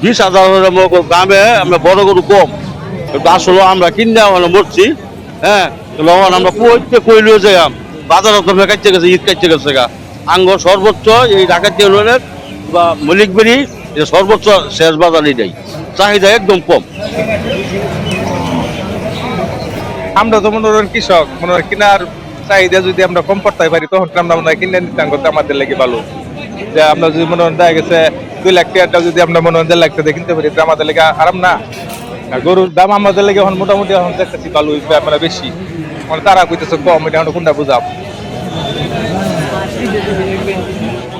20,000 গ্রামে আমরা বড় গরু কম, কিন্তু আসলে আমরা কিনে মরছি। হ্যাঁ, আমরা কইলেও যাই বাজারত কাটতে গেছে, ঈদ কাটতে গেছে গা আঙ্গর সর্বোচ্চ এই ঢাকার ইউনিয়নের বা মলিকবেরি সর্বোচ্চ শেষ বাজার এটাই, চাহিদা একদম কম। আমরা তো মনে করেন কৃষক, মনে হয় কিনার চাহিদা যদি আমরা কম করতে পারি তখন আমরা মনে হয় কিনে নিতাম করতে আমাদের লেগে ভালো। যে আমরা যদি মনে হয় দেখা গেছে 2 লাখ টাকা যদি আমরা মনে হয় 1.5 লাখ টাকা কিনতে পারি আমাদের লেগে আরাম না। গরুর দাম আমাদের লেগে এখন মোটামুটি এখন দেখতেছি ভালো আমরা বেশি, মানে তারা কইতেছে কম, এটা আমরা কোনটা বুঝাব।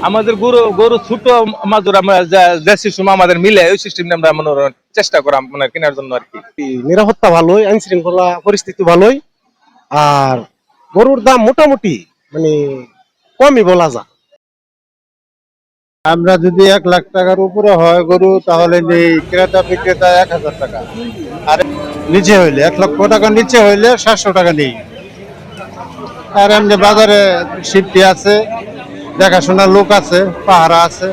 আমাদের গরু ছোট মাজুর আমরা যে সিস্টেম আমাদের মিলে ওই সিস্টেমটা আমরা মনে চেষ্টা করা মানে কেনার জন্য আর কি। নিরাপত্তা ভালোই, আইন শৃঙ্খলা পরিস্থিতি ভালোই, আর গরুর দাম মোটামুটি মানে কমই বলা যায়। আমরা যদি 1 লাখ টাকার উপরে হয় গরু, তাহলে ক্রেতা বিক্রেতা 1,000 টাকা, আর নিচে হইলে 1 লক্ষ টাকার নিচে হইলে 700 টাকা নেই। আর এমনি বাজারে শিফটি আছে, দেখাশোনার লোক আছে, পাহারা আছে।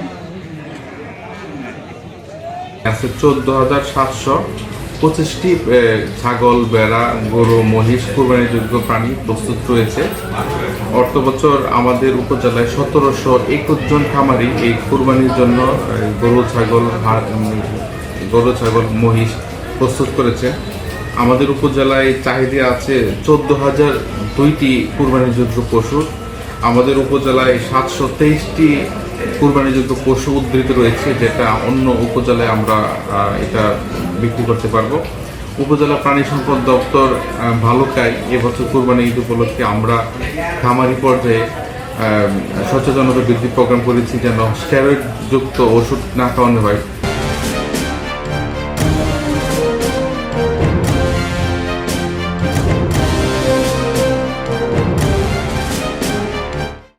14,725টি ছাগল, বেড়া, গরু, মহিষ কুরবানির যোগ্য প্রাণী প্রস্তুত রয়েছে। অর্থ বছর আমাদের উপজেলায় 1721 জন খামারি এই কুরবানির জন্য গরু ছাগল মহিষ প্রস্তুত করেছে। আমাদের উপজেলায় চাহিদা আছে 14,002টি কুরবানির যোগ্য পশু। আমাদের উপজেলায় 723টি কুরবানিযোগ্য পশু উদ্ধৃত রয়েছে, যেটা অন্য উপজেলায় আমরা এটা বিক্রি করতে পারবো। উপজেলা প্রাণী সম্পদ দপ্তর ভালুকায় এবছর কুরবানি ঈদ উপলক্ষে আমরা খামারি পর্যায়ে সচেতনতা বৃদ্ধি প্রোগ্রাম করেছি, যেন স্টেরয়েড যুক্ত ওষুধ না খাওয়ানো হয়।